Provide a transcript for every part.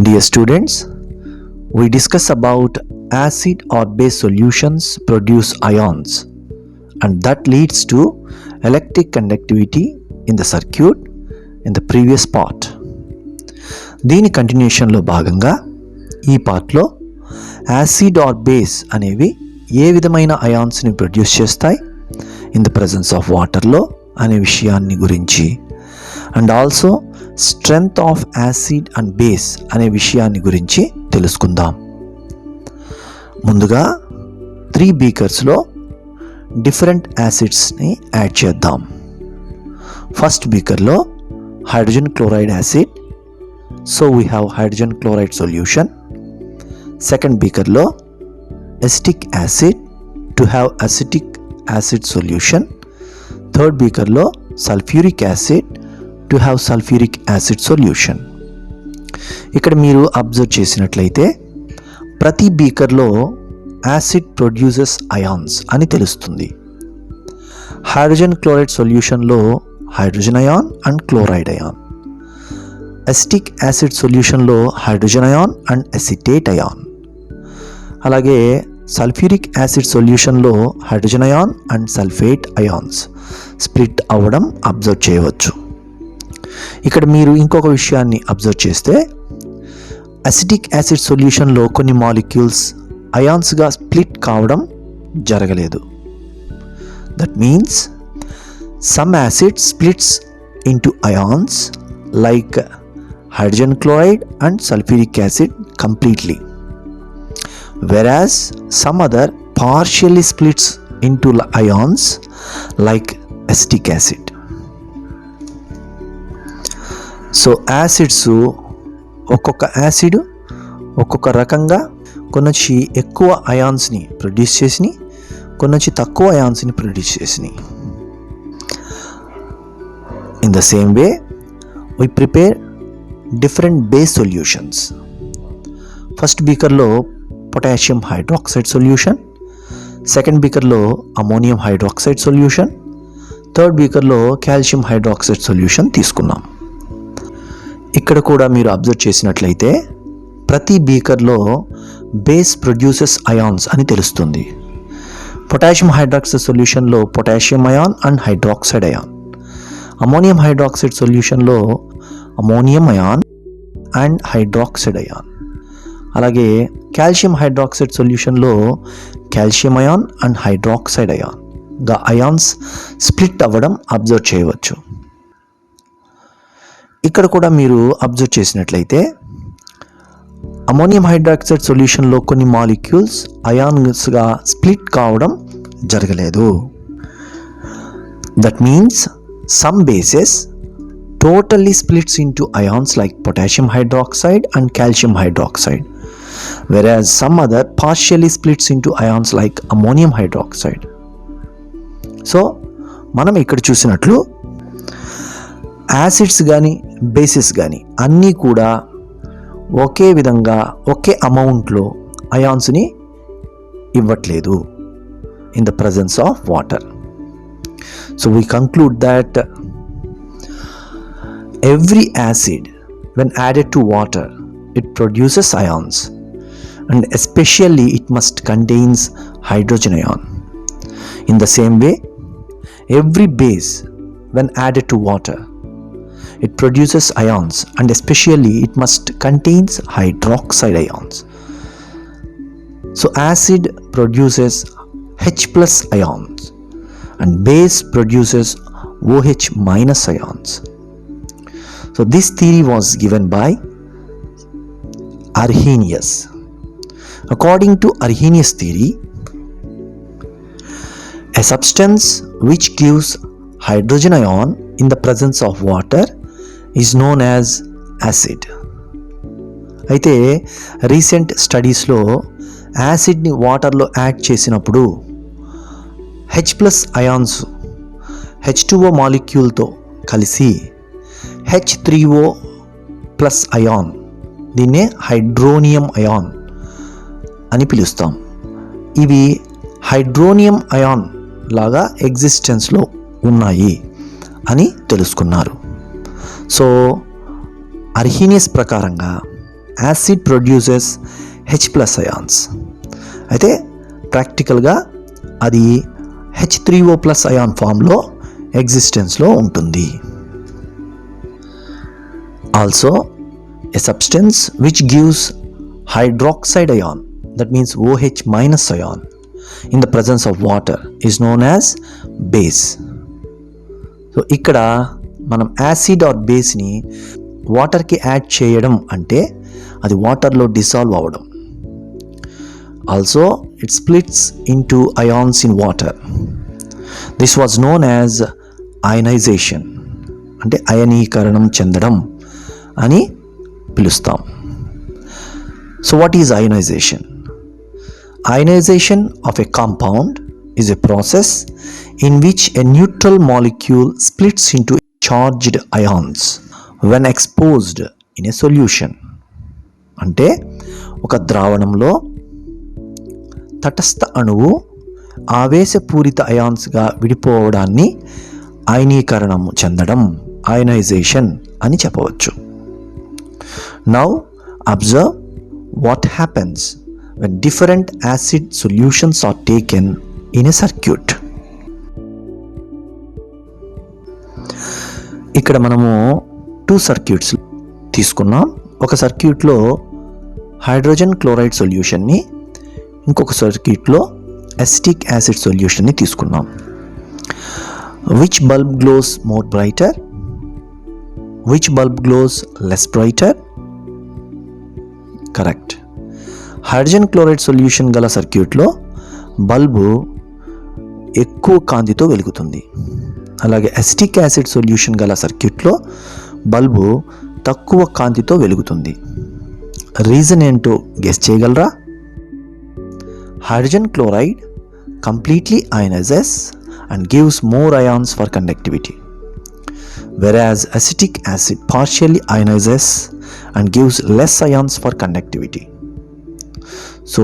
Dear students, we discuss about acid or base solutions produce ions and that leads to electric conductivity in the circuit in the previous part. దీని కంటిన్యూషన్లో భాగంగా ఈ పార్ట్లో acid or base అనేవి ఏ విధమైన అయాన్స్ని produce చేస్తాయి in the presence of వాటర్లో అనే విషయాన్ని గురించి and also strength of acid and base అనే విషయాన్ని గురించి తెలుసుకుందాం. ముందుగా 3 బీకర్స్లో డిఫరెంట్ యాసిడ్స్ని యాడ్ చేద్దాం. ఫస్ట్ బీకర్లో hydrogen chloride acid, so we have hydrogen chloride solution. Second బీకర్లో acetic acid to have acetic acid solution. Third బీకర్లో sulphuric acid to have sulphuric acid solution. ఇక్కడ మీరు అబ్జర్వ్ చేసినట్లయితే ప్రతి బీకర్లో యాసిడ్ ప్రొడ్యూసెస్ అయాన్స్ అని తెలుస్తుంది. హైడ్రోజన్ క్లోరైడ్ సొల్యూషన్లో hydrogen ion and chloride ion. Acetic acid సొల్యూషన్లో hydrogen ion and acetate ion. అలాగే సల్ఫ్యూరిక్ యాసిడ్ సొల్యూషన్లో hydrogen ion and sulphate ions split అవ్వడం అబ్జర్వ్ చేయవచ్చు. ఇక్కడ మీరు ఇంకొక విషయాన్ని అబ్జర్వ్ చేస్తే అసిటిక్ యాసిడ్ సొల్యూషన్లో కొన్ని మాలిక్యూల్స్ అయాన్స్గా స్ప్లిట్ కావడం జరగలేదు. That means some acid splits into ions like hydrogen chloride and sulfuric acid completely, whereas some other partially splits into ions like acetic acid. So acids ఒక్కొక్క acid ఒక్కొక్క రకంగా కొన్నొచ్చి ఎక్కువ అయాన్స్ని produce చేసినాయి, కొన్నొచ్చి తక్కువ అయాన్స్ని produce చేసినాయి. In the same way we prepare different base solutions. First బీకర్లో potassium hydroxide solution, second బీకర్లో ammonium hydroxide solution, third బీకర్లో కాల్షియం హైడ్రాక్సైడ్ సొల్యూషన్ తీసుకున్నాం. ఇక్కడ కూడా మీరు అబ్జర్వ్ చేసినట్లయితే ప్రతి బీకర్లో బేస్ ప్రొడ్యూసెస్ అయాన్స్ అని తెలుస్తుంది. పొటాషియం హైడ్రాక్సైడ్ సొల్యూషన్లో potassium ion and hydroxide ion. Ammonium hydroxide సొల్యూషన్లో ammonium ion and hydroxide ion. అలాగే కాల్షియం హైడ్రాక్సైడ్ సొల్యూషన్లో కాల్షియం అయాన్ అండ్ హైడ్రాక్సైడ్ అయాన్గా అయాన్స్ స్ప్లిట్ అవ్వడం అబ్జర్వ్ చేయవచ్చు. ఇక్కడ కూడా మీరు అబ్జర్వ్ చేసినట్లయితే అమోనియం హైడ్రాక్సైడ్ సొల్యూషన్లో కొన్ని మాలిక్యూల్స్ అయాన్స్గా స్ప్లిట్ కావడం జరగలేదు. That means some bases totally splits into ions like potassium hydroxide and calcium hydroxide, whereas some other partially splits into ions like ammonium hydroxide. So మనం ఇక్కడ చూసినట్లు యాసిడ్స్ కానీ basis కానీ అన్నీ కూడా ఒకే విధంగా ఒకే అమౌంట్లో అయాన్స్ని ఇవ్వట్లేదు in the presence of water. So we conclude that every acid when added to water it produces ions and especially it must contains hydrogen ion. In the same way every base when added to water it produces ions and especially it must contains hydroxide ions. So acid produces H+ ions and base produces OH- ions. So this theory was given by Arrhenius. According to Arrhenius theory, a substance which gives hydrogen ion in the presence of water is known as acid. అయితే recent స్టడీస్లో యాసిడ్ని వాటర్లో add చేసినప్పుడు H+ ions H2O మాలిక్యూల్తో కలిసి H3O+ ion, దీన్నే hydronium ion అని పిలుస్తాం. ఇవి hydronium ion లాగా ఎగ్జిస్టెన్స్లో ఉన్నాయి అని తెలుసుకున్నారు. సో అర్హీనియస్ ప్రకారంగా యాసిడ్ ప్రొడ్యూసెస్ H+ అయాన్స్. అయితే ప్రాక్టికల్గా అది H3O+ అయాన్ ఫామ్లో ఎగ్జిస్టెన్స్లో ఉంటుంది. Also a substance which gives hydroxide ion, that means OH- ion, in the presence of water is known as base. So ఇక్కడ మనం యాసిడ్ ఆర్ బేస్ని వాటర్కి add చేయడం అంటే అది వాటర్లో డిసాల్వ్ అవ్వడం. Also it splits into ions in water. This was known as ionisation, అంటే అయనీకరణం చెందడం అని పిలుస్తాం. So what is ionization? Ionization of a compound is a process in which a neutral molecule splits into charged ions when exposed in a solution. అంటే ఒక ద్రావణంలో తటస్థ అణువు ఆవేశపూరిత అయాన్స్గా విడిపోవడాన్ని అయనీకరణం చెందడం, ionisation అని చెప్పవచ్చు. Now observe what happens when different acid solutions are taken in a circuit. ఇక్కడ మనము 2 circuits తీసుకున్నాం. ఒక సర్క్యూట్లో హైడ్రోజన్ క్లోరైడ్ సొల్యూషన్ని, ఇంకొక సర్క్యూట్లో అసిటిక్ యాసిడ్ సొల్యూషన్ని తీసుకున్నాం. Which bulb glows more brighter? Which bulb glows less brighter? Correct. Hydrogen chloride solution గల సర్క్యూట్లో బల్బు ఎక్కువ కాంతితో వెలుగుతుంది. అలాగే అసిటిక్ యాసిడ్ సొల్యూషన్ గల సర్క్యూట్లో బల్బు తక్కువ కాంతితో వెలుగుతుంది. రీజన్ ఏంటో గెస్ చేయగలరా? Hydrogen chloride completely ionises and gives more ions for conductivity, whereas acetic acid partially ionizes and gives less ions for conductivity. So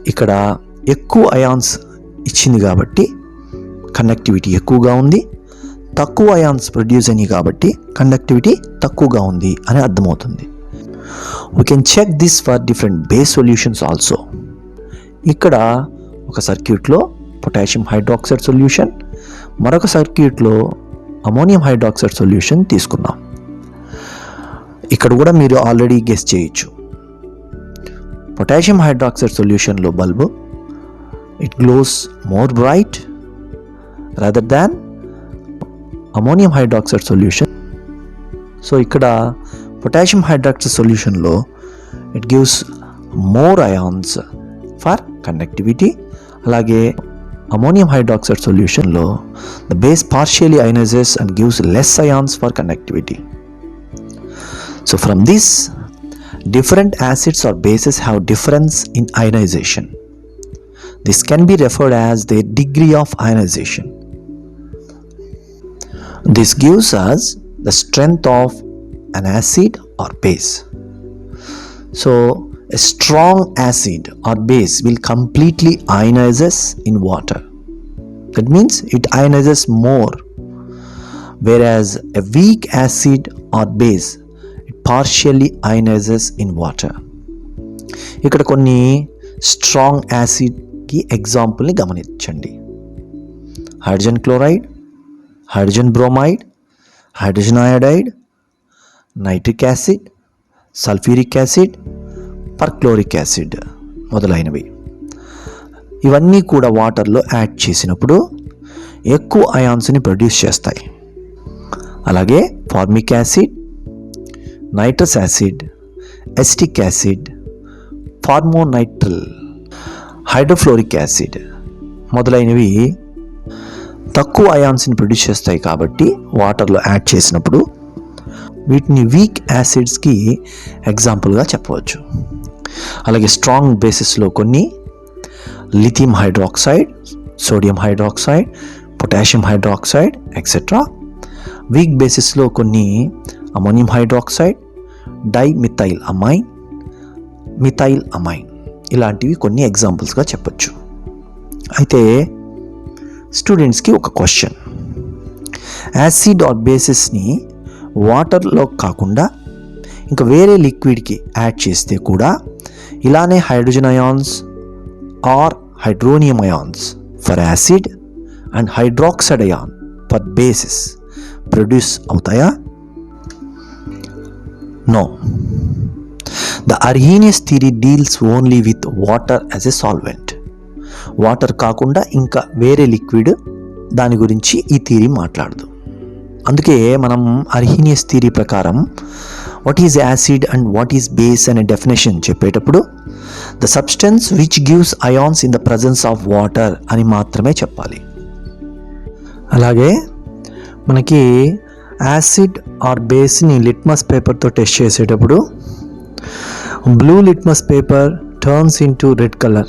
ఇక్కడ ఎక్కువ అయాన్స్ ఇచ్చింది కాబట్టి కండక్టివిటీ ఎక్కువగా ఉంది, తక్కువ అయాన్స్ ప్రొడ్యూస్ అయినాయి కాబట్టి కండక్టివిటీ తక్కువగా ఉంది అని అర్థమవుతుంది. We can check this for different base solutions also. ఇక్కడ ఒక సర్క్యూట్లో పొటాషియం హైడ్రాక్సైడ్ సొల్యూషన్, మరొక సర్క్యూట్లో అమోనియం హైడ్రాక్సైడ్ సొల్యూషన్ తీసుకున్నాం. ఇక్కడ కూడా మీరు ఆల్రెడీ గెస్ చేయొచ్చు. పొటాషియం హైడ్రాక్సైడ్ సొల్యూషన్లో bulb it glows more bright rather than ammonium hydroxide solution. So ఇక్కడ పొటాషియం హైడ్రాక్సైడ్ సొల్యూషన్లో it gives more ions for conductivity. అలాగే అమోనియం హైడ్రాక్సైడ్ సొల్యూషన్లో the base partially ionises and gives less ions for conductivity. So from this, different acids or bases have difference in ionization. This can be referred as their degree of ionization. This gives us the strength of an acid or base. So a strong acid or base will completely ionizes in water. That means it ionizes more, whereas a weak acid or base partially ionizes in water. ఇక్కడ కొన్ని strong యాసిడ్కి ఎగ్జాంపుల్ని గమనించండి. Hydrogen chloride, hydrogen bromide, hydrogen iodide, nitric acid, sulphuric acid, perchloric acid మొదలైనవి. ఇవన్నీ కూడా వాటర్లో add చేసినప్పుడు ఎక్కువ అయాన్స్ని ప్రొడ్యూస్ చేస్తాయి. అలాగే formic acid, nitrous acid, acetic acid, formonitrile, hydrofluoric acid మొదలైనవి తక్కువ అయాన్స్ని ప్రొడ్యూస్ చేస్తాయి కాబట్టి వాటర్లో యాడ్ చేసినప్పుడు వీటిని వీక్ యాసిడ్స్కి ఎగ్జాంపుల్గా చెప్పవచ్చు. అలాగే స్ట్రాంగ్ బేసిస్లో కొన్ని lithium hydroxide, sodium hydroxide, potassium hydroxide etcetera. Weak బేసిస్లో కొన్ని ammonium hydroxide, dimethyl amine, methyl amine ఇలాంటివి కొన్ని ఎగ్జాంపుల్స్గా చెప్పచ్చు. అయితే స్టూడెంట్స్కి ఒక క్వశ్చన్, యాసిడ్ ఆర్ బేసిస్ని వాటర్లో కాకుండా ఇంకా వేరే లిక్విడ్కి యాడ్ చేస్తే కూడా ఇలానే hydrogen ions or hydronium ions for acid and hydroxide ion for bases produce అవుతాయా? No. The Arrhenius theory deals only with water as a solvent. Water కాకుండా ఇంకా వేరే లిక్విడ్ దాని గురించి ఈ థియరీ మాట్లాడదు. అందుకే మనం అర్హీనియస్ థియరీ ప్రకారం what is acid and what is base అనే డెఫినేషన్ చెప్పేటప్పుడు the substance which gives ions in the presence of water అని మాత్రమే చెప్పాలి. అలాగే మనకి యాసిడ్ ఆర్ బేస్ని లిట్మస్ పేపర్తో టెస్ట్ చేసేటప్పుడు blue litmus paper turns into red color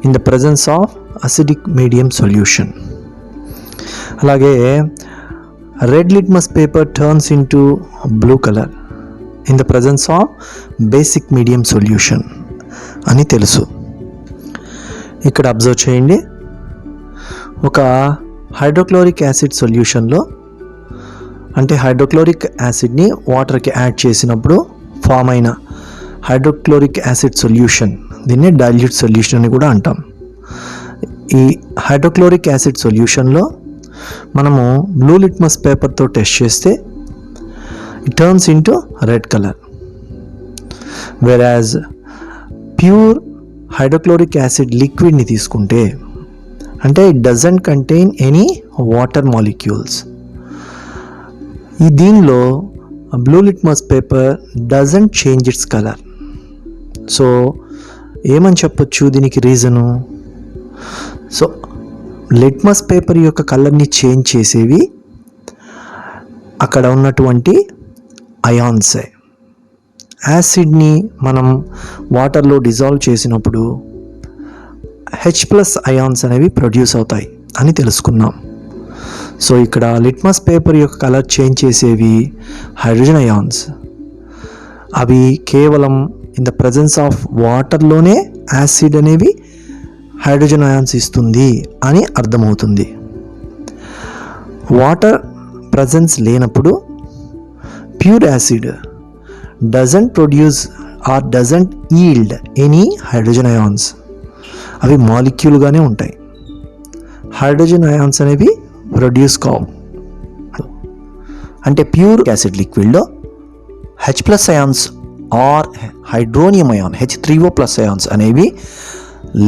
in the presence of acidic medium solution. అలాగే red litmus paper turns into blue color in the presence of basic medium solution అని తెలుసు. ఇక్కడ observe చేయండి, ఒక hydrochloric acid సొల్యూషన్లో అంటే hydrochloric యాసిడ్ని వాటర్కి add చేసినప్పుడు form అయిన హైడ్రోక్లోరిక్ యాసిడ్ సొల్యూషన్, దీన్ని డైల్యూట్ సొల్యూషన్ అని కూడా అంటాం. ఈ హైడ్రోక్లోరిక్ యాసిడ్ సొల్యూషన్లో మనము బ్లూ లిట్మస్ పేపర్తో టెస్ట్ చేస్తే it turns into red colour. వెరాజ్ ప్యూర్ హైడ్రోక్లోరిక్ యాసిడ్ లిక్విడ్ని తీసుకుంటే అంటే it doesn't contain any water molecules. ఈ దీనిలో blue litmus paper doesn't change it's colour. So ఏమని చెప్పొచ్చు దీనికి రీజను? సో లిట్మస్ పేపర్ యొక్క కలర్ని చేంజ్ చేసేవి అక్కడ ఉన్నటువంటి అయాన్సే. యాసిడ్ని మనం వాటర్లో డిజాల్వ్ చేసినప్పుడు H+ అయాన్స్ అనేవి ప్రొడ్యూస్ అవుతాయి అని తెలుసుకున్నాం. సో ఇక్కడ లిట్మస్ పేపర్ యొక్క కలర్ చేంజ్ చేసేవి హైడ్రోజన్ అయాన్స్. అవి కేవలం ఇన్ ద ప్రజెన్స్ ఆఫ్ వాటర్లోనే యాసిడ్ అనేవి హైడ్రోజన్ అయాన్స్ ఇస్తుంది అని అర్థమవుతుంది. వాటర్ ప్రజెన్స్ లేనప్పుడు pure acid doesn't produce or doesn't yield any hydrogen ions. అవి మాలిక్యూల్గానే ఉంటాయి. హైడ్రోజన్ అయాన్స్ అనేవి ప్రొడ్యూస్ కావు. అంటే ప్యూర్ యాసిడ్ లిక్విడ్లో H+ ions or hydronium ion H3O+ ions అనేవి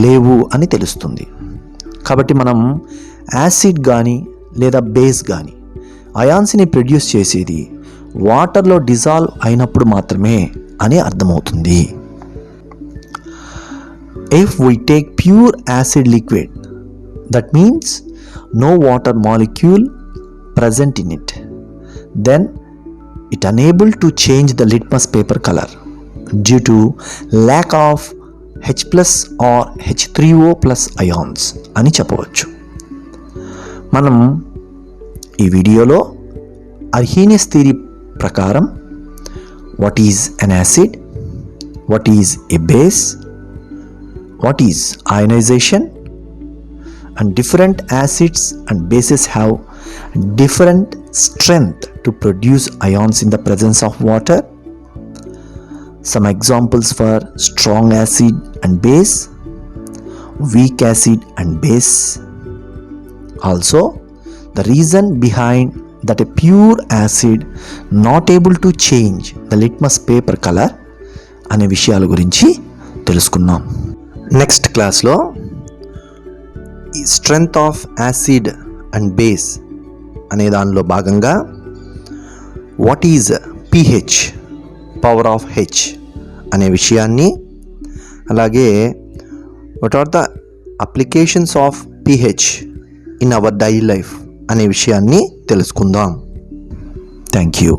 లేవు అని తెలుస్తుంది. కాబట్టి మనం యాసిడ్ కానీ లేదా బేస్ కానీ అయాన్స్ని ప్రొడ్యూస్ చేసేది వాటర్లో డిజాల్వ్ అయినప్పుడు మాత్రమే అని అర్థమవుతుంది. If we take pure acid liquid, that means no water molecule present in it, then it unable to change the litmus paper color due to lack of H+ or H3O+ ions అని చెప్పవచ్చు. మనం ఈ వీడియోలో Arrhenius theory ప్రకారం what is an acid, what is a base, what is ionization, and different acids and bases have different strength to produce ions in the presence of water. Some examples for strong acid and base, weak acid and base. Also, the reason behind that a pure acid not able to change the litmus paper color అనే విషయాల గురించి తెలుసుకున్నాం. Next క్లాస్లో strength of acid and base అనే దానిలో భాగంగా what is pH, power of H అనే విషయాన్ని, అలాగే what are the applications of pH in our daily life అనే విషయాన్ని తెలుసుకుందాం. Thank you.